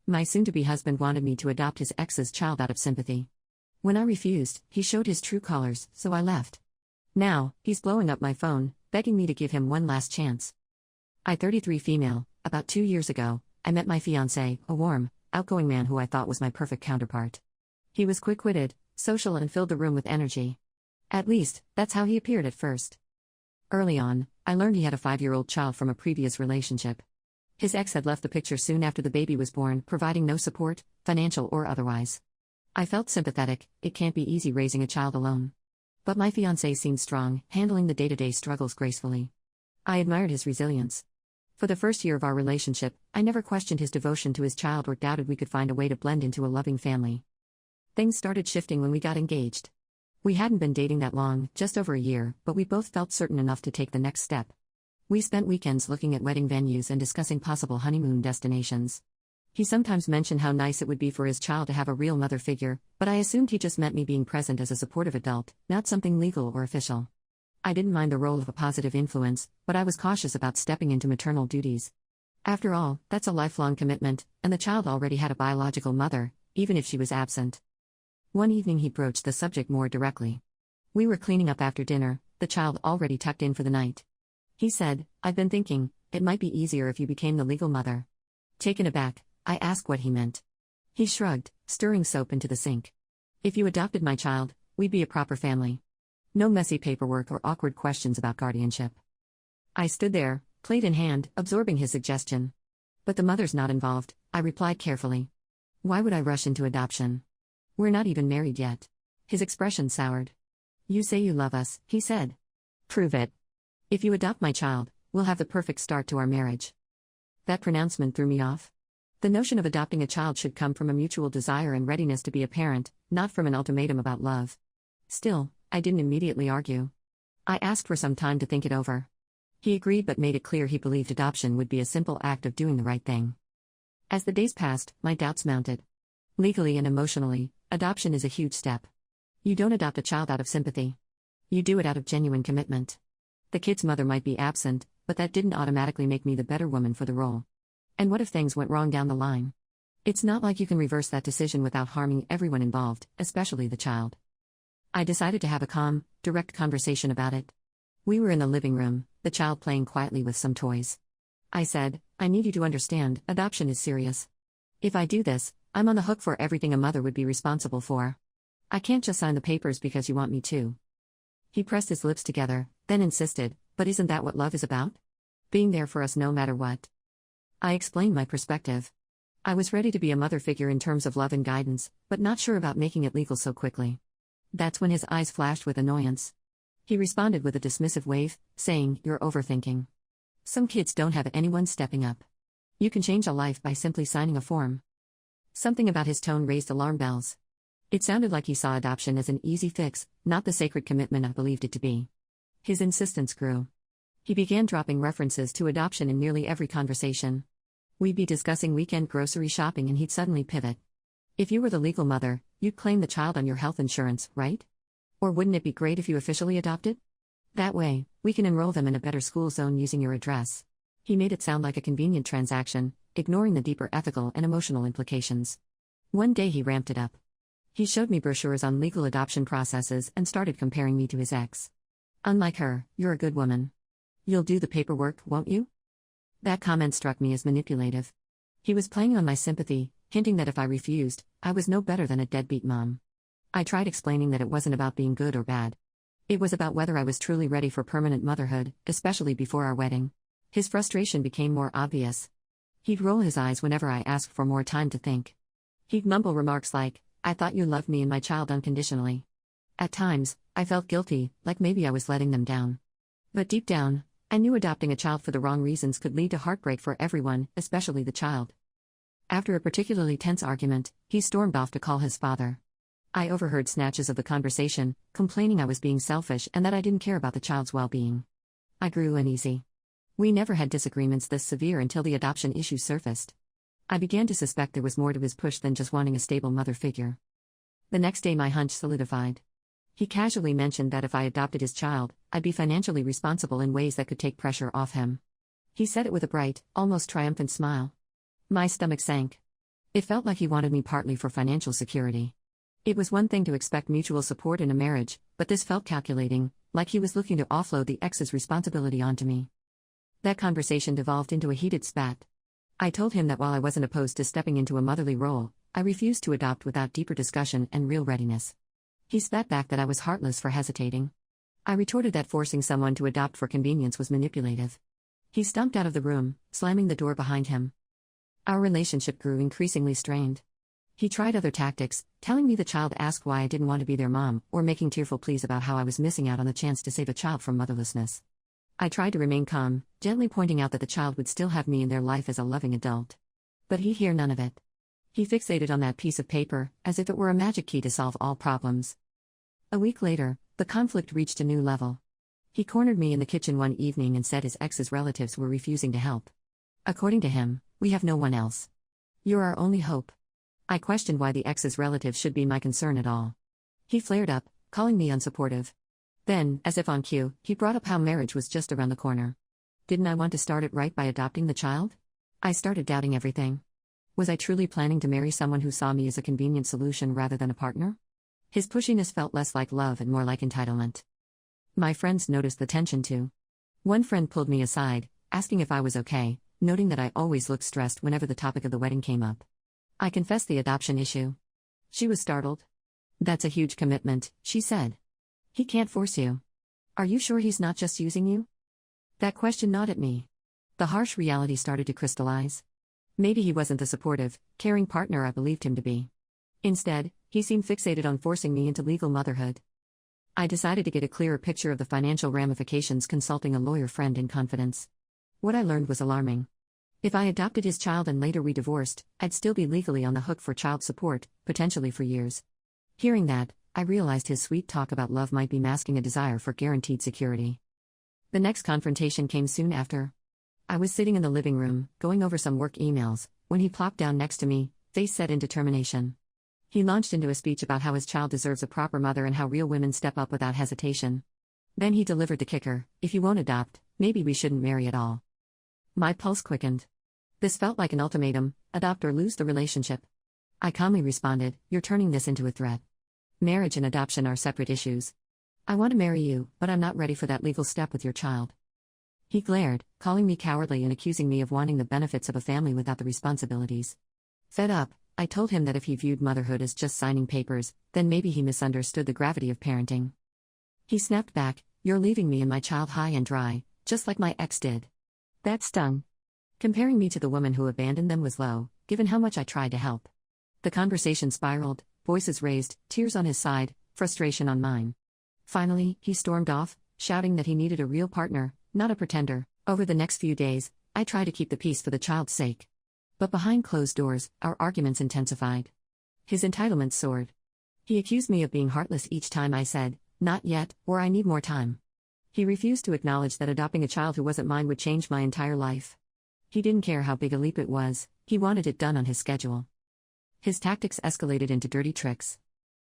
My soon-to-be husband wanted me to adopt his ex's child out of sympathy. When I refused, he showed his true colors, so I left. Now, he's blowing up my phone, begging me to give him one last chance. I, 33 female, about 2 years ago, I met my fiancé, a warm, outgoing man who I thought was my perfect counterpart. He was quick-witted, social and filled the room with energy. At least, that's how he appeared at first. Early on, I learned he had a 5-year-old child from a previous relationship. His ex had left the picture soon after the baby was born, providing no support, financial or otherwise. I felt sympathetic. It can't be easy raising a child alone. But my fiancé seemed strong, handling the day-to-day struggles gracefully. I admired his resilience. For the first year of our relationship, I never questioned his devotion to his child or doubted we could find a way to blend into a loving family. Things started shifting when we got engaged. We hadn't been dating that long, just over a year, but we both felt certain enough to take the next step. We spent weekends looking at wedding venues and discussing possible honeymoon destinations. He sometimes mentioned how nice it would be for his child to have a real mother figure, but I assumed he just meant me being present as a supportive adult, not something legal or official. I didn't mind the role of a positive influence, but I was cautious about stepping into maternal duties. After all, that's a lifelong commitment, and the child already had a biological mother, even if she was absent. One evening he broached the subject more directly. We were cleaning up after dinner, the child already tucked in for the night. He said, "I've been thinking, it might be easier if you became the legal mother." Taken aback, I asked what he meant. He shrugged, stirring soap into the sink. "If you adopted my child, we'd be a proper family. No messy paperwork or awkward questions about guardianship." I stood there, plate in hand, absorbing his suggestion. "But the mother's not involved," I replied carefully. "Why would I rush into adoption? We're not even married yet." His expression soured. "You say you love us," he said. "Prove it. If you adopt my child, we'll have the perfect start to our marriage." That pronouncement threw me off. The notion of adopting a child should come from a mutual desire and readiness to be a parent, not from an ultimatum about love. Still, I didn't immediately argue. I asked for some time to think it over. He agreed but made it clear he believed adoption would be a simple act of doing the right thing. As the days passed, my doubts mounted. Legally and emotionally, adoption is a huge step. You don't adopt a child out of sympathy. You do it out of genuine commitment. The kid's mother might be absent, but that didn't automatically make me the better woman for the role. And what if things went wrong down the line? It's not like you can reverse that decision without harming everyone involved, especially the child. I decided to have a calm, direct conversation about it. We were in the living room, the child playing quietly with some toys. I said, "I need you to understand, adoption is serious. If I do this, I'm on the hook for everything a mother would be responsible for. I can't just sign the papers because you want me to." He pressed his lips together, then insisted, "But isn't that what love is about? Being there for us no matter what." I explained my perspective. I was ready to be a mother figure in terms of love and guidance, but not sure about making it legal so quickly. That's when his eyes flashed with annoyance. He responded with a dismissive wave, saying, "You're overthinking. Some kids don't have anyone stepping up. You can change a life by simply signing a form." Something about his tone raised alarm bells. It sounded like he saw adoption as an easy fix, not the sacred commitment I believed it to be. His insistence grew. He began dropping references to adoption in nearly every conversation. We'd be discussing weekend grocery shopping and he'd suddenly pivot. "If you were the legal mother, you'd claim the child on your health insurance, right? Or wouldn't it be great if you officially adopted? That way, we can enroll them in a better school zone using your address." He made it sound like a convenient transaction, ignoring the deeper ethical and emotional implications. One day he ramped it up. He showed me brochures on legal adoption processes and started comparing me to his ex. "Unlike her, you're a good woman. You'll do the paperwork, won't you?" That comment struck me as manipulative. He was playing on my sympathy, hinting that if I refused, I was no better than a deadbeat mom. I tried explaining that it wasn't about being good or bad. It was about whether I was truly ready for permanent motherhood, especially before our wedding. His frustration became more obvious. He'd roll his eyes whenever I asked for more time to think. He'd mumble remarks like, "I thought you loved me and my child unconditionally." At times, I felt guilty, like maybe I was letting them down. But deep down, I knew adopting a child for the wrong reasons could lead to heartbreak for everyone, especially the child. After a particularly tense argument, he stormed off to call his father. I overheard snatches of the conversation, complaining I was being selfish and that I didn't care about the child's well-being. I grew uneasy. We never had disagreements this severe until the adoption issue surfaced. I began to suspect there was more to his push than just wanting a stable mother figure. The next day my hunch solidified. He casually mentioned that if I adopted his child, I'd be financially responsible in ways that could take pressure off him. He said it with a bright, almost triumphant smile. My stomach sank. It felt like he wanted me partly for financial security. It was one thing to expect mutual support in a marriage, but this felt calculating, like he was looking to offload the ex's responsibility onto me. That conversation devolved into a heated spat. I told him that while I wasn't opposed to stepping into a motherly role, I refused to adopt without deeper discussion and real readiness. He spat back that I was heartless for hesitating. I retorted that forcing someone to adopt for convenience was manipulative. He stumped out of the room, slamming the door behind him. Our relationship grew increasingly strained. He tried other tactics, telling me the child asked why I didn't want to be their mom, or making tearful pleas about how I was missing out on the chance to save a child from motherlessness. I tried to remain calm, gently pointing out that the child would still have me in their life as a loving adult. But he'd hear none of it. He fixated on that piece of paper, as if it were a magic key to solve all problems. A week later, the conflict reached a new level. He cornered me in the kitchen one evening and said his ex's relatives were refusing to help. According to him, we have no one else. You're our only hope. I questioned why the ex's relatives should be my concern at all. He flared up, calling me unsupportive. Then, as if on cue, he brought up how marriage was just around the corner. Didn't I want to start it right by adopting the child? I started doubting everything. Was I truly planning to marry someone who saw me as a convenient solution rather than a partner? His pushiness felt less like love and more like entitlement. My friends noticed the tension too. One friend pulled me aside, asking if I was okay, noting that I always looked stressed whenever the topic of the wedding came up. I confessed the adoption issue. She was startled. That's a huge commitment, she said. He can't force you. Are you sure he's not just using you? That question gnawed at me. The harsh reality started to crystallize. Maybe he wasn't the supportive, caring partner I believed him to be. Instead, he seemed fixated on forcing me into legal motherhood. I decided to get a clearer picture of the financial ramifications, consulting a lawyer friend in confidence. What I learned was alarming. If I adopted his child and later we divorced, I'd still be legally on the hook for child support, potentially for years. Hearing that, I realized his sweet talk about love might be masking a desire for guaranteed security. The next confrontation came soon after. I was sitting in the living room, going over some work emails, when he plopped down next to me, face set in determination. He launched into a speech about how his child deserves a proper mother and how real women step up without hesitation. Then he delivered the kicker: if you won't adopt, maybe we shouldn't marry at all. My pulse quickened. This felt like an ultimatum: adopt or lose the relationship. I calmly responded, you're turning this into a threat. Marriage and adoption are separate issues. I want to marry you, but I'm not ready for that legal step with your child. He glared, calling me cowardly and accusing me of wanting the benefits of a family without the responsibilities. Fed up, I told him that if he viewed motherhood as just signing papers, then maybe he misunderstood the gravity of parenting. He snapped back, you're leaving me and my child high and dry, just like my ex did. That stung. Comparing me to the woman who abandoned them was low, given how much I tried to help. The conversation spiraled, voices raised, tears on his side, frustration on mine. Finally, he stormed off, shouting that he needed a real partner, not a pretender. Over the next few days, I tried to keep the peace for the child's sake. But behind closed doors, our arguments intensified. His entitlement soared. He accused me of being heartless each time I said, not yet, or I need more time. He refused to acknowledge that adopting a child who wasn't mine would change my entire life. He didn't care how big a leap it was, he wanted it done on his schedule. His tactics escalated into dirty tricks.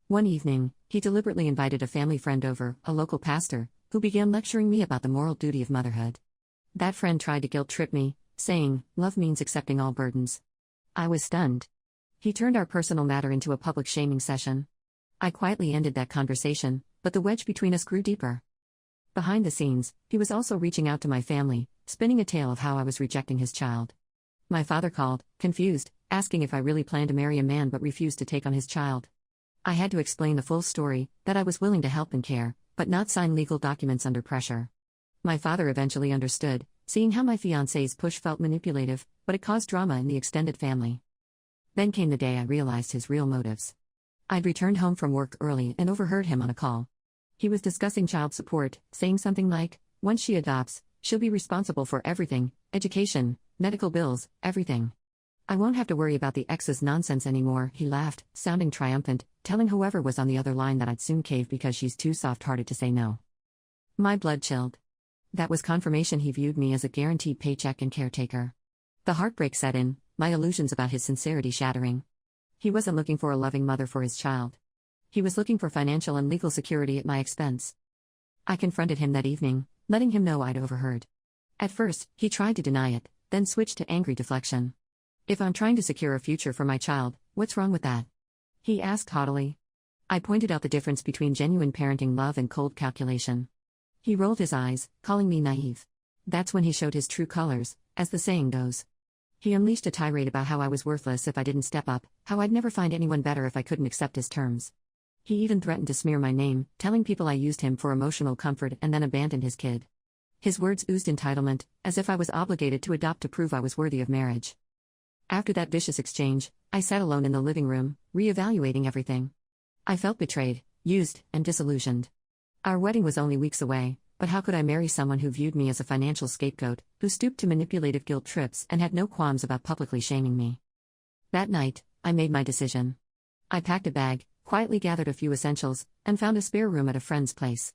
One evening, he deliberately invited a family friend over, a local pastor, who began lecturing me about the moral duty of motherhood. That friend tried to guilt-trip me, saying, love means accepting all burdens. I was stunned. He turned our personal matter into a public shaming session. I quietly ended that conversation, but the wedge between us grew deeper. Behind the scenes, he was also reaching out to my family, spinning a tale of how I was rejecting his child. My father called, confused, asking if I really planned to marry a man but refused to take on his child. I had to explain the full story, that I was willing to help and care, but not sign legal documents under pressure. My father eventually understood, seeing how my fiancé's push felt manipulative, but it caused drama in the extended family. Then came the day I realized his real motives. I'd returned home from work early and overheard him on a call. He was discussing child support, saying something like, once she adopts, she'll be responsible for everything, education, medical bills, everything. I won't have to worry about the ex's nonsense anymore, he laughed, sounding triumphant, telling whoever was on the other line that I'd soon cave because she's too soft-hearted to say no. My blood chilled. That was confirmation he viewed me as a guaranteed paycheck and caretaker. The heartbreak set in, my illusions about his sincerity shattering. He wasn't looking for a loving mother for his child. He was looking for financial and legal security at my expense. I confronted him that evening, letting him know I'd overheard. At first, he tried to deny it, then switched to angry deflection. If I'm trying to secure a future for my child, what's wrong with that? He asked haughtily. I pointed out the difference between genuine parenting love and cold calculation. He rolled his eyes, calling me naive. That's when he showed his true colors, as the saying goes. He unleashed a tirade about how I was worthless if I didn't step up, how I'd never find anyone better if I couldn't accept his terms. He even threatened to smear my name, telling people I used him for emotional comfort and then abandoned his kid. His words oozed entitlement, as if I was obligated to adopt to prove I was worthy of marriage. After that vicious exchange, I sat alone in the living room, reevaluating everything. I felt betrayed, used, and disillusioned. Our wedding was only weeks away, but how could I marry someone who viewed me as a financial scapegoat, who stooped to manipulative guilt trips and had no qualms about publicly shaming me? That night, I made my decision. I packed a bag, quietly gathered a few essentials, and found a spare room at a friend's place.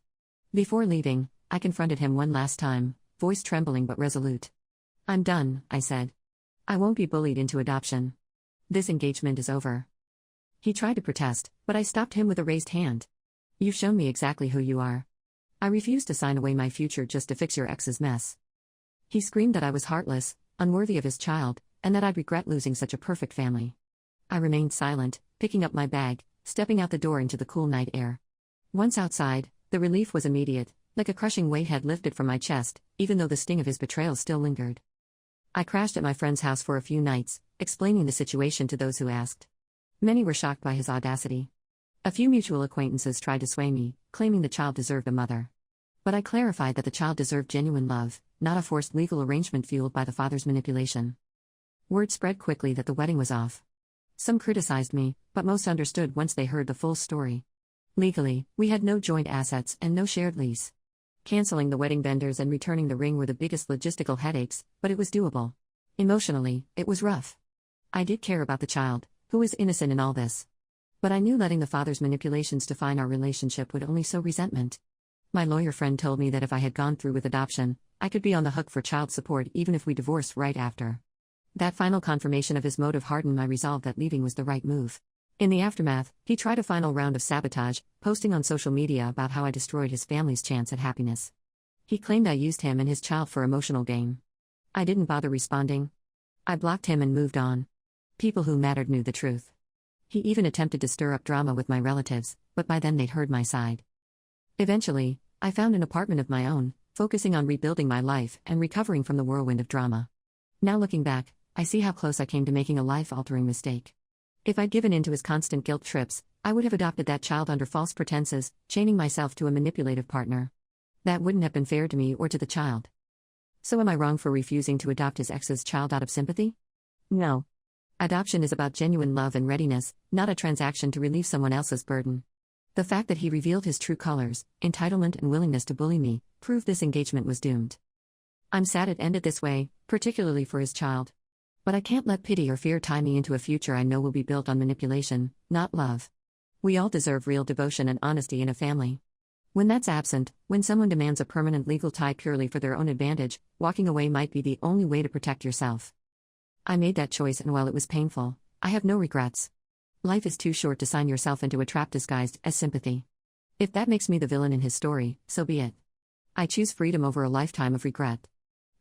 Before leaving, I confronted him one last time, voice trembling but resolute. I'm done, I said. I won't be bullied into adoption. This engagement is over. He tried to protest, but I stopped him with a raised hand. You've shown me exactly who you are. I refuse to sign away my future just to fix your ex's mess. He screamed that I was heartless, unworthy of his child, and that I'd regret losing such a perfect family. I remained silent, picking up my bag, stepping out the door into the cool night air. Once outside, the relief was immediate, like a crushing weight had lifted from my chest, even though the sting of his betrayal still lingered. I crashed at my friend's house for a few nights, explaining the situation to those who asked. Many were shocked by his audacity. A few mutual acquaintances tried to sway me, claiming the child deserved a mother. But I clarified that the child deserved genuine love, not a forced legal arrangement fueled by the father's manipulation. Word spread quickly that the wedding was off. Some criticized me, but most understood once they heard the full story. Legally, we had no joint assets and no shared lease. Canceling the wedding vendors and returning the ring were the biggest logistical headaches, but it was doable. Emotionally, it was rough. I did care about the child, who was innocent in all this. But I knew letting the father's manipulations define our relationship would only sow resentment. My lawyer friend told me that if I had gone through with adoption, I could be on the hook for child support even if we divorced right after. That final confirmation of his motive hardened my resolve that leaving was the right move. In the aftermath, he tried a final round of sabotage, posting on social media about how I destroyed his family's chance at happiness. He claimed I used him and his child for emotional gain. I didn't bother responding. I blocked him and moved on. People who mattered knew the truth. He even attempted to stir up drama with my relatives, but by then they'd heard my side. Eventually, I found an apartment of my own, focusing on rebuilding my life and recovering from the whirlwind of drama. Now looking back, I see how close I came to making a life-altering mistake. If I'd given in to his constant guilt trips, I would have adopted that child under false pretenses, chaining myself to a manipulative partner. That wouldn't have been fair to me or to the child. So am I wrong for refusing to adopt his ex's child out of sympathy? No. Adoption is about genuine love and readiness, not a transaction to relieve someone else's burden. The fact that he revealed his true colors, entitlement and willingness to bully me, proved this engagement was doomed. I'm sad it ended this way, particularly for his child. But I can't let pity or fear tie me into a future I know will be built on manipulation, not love. We all deserve real devotion and honesty in a family. When that's absent, when someone demands a permanent legal tie purely for their own advantage, walking away might be the only way to protect yourself. I made that choice, and while it was painful, I have no regrets. Life is too short to sign yourself into a trap disguised as sympathy. If that makes me the villain in his story, so be it. I choose freedom over a lifetime of regret.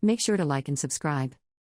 Make sure to like and subscribe.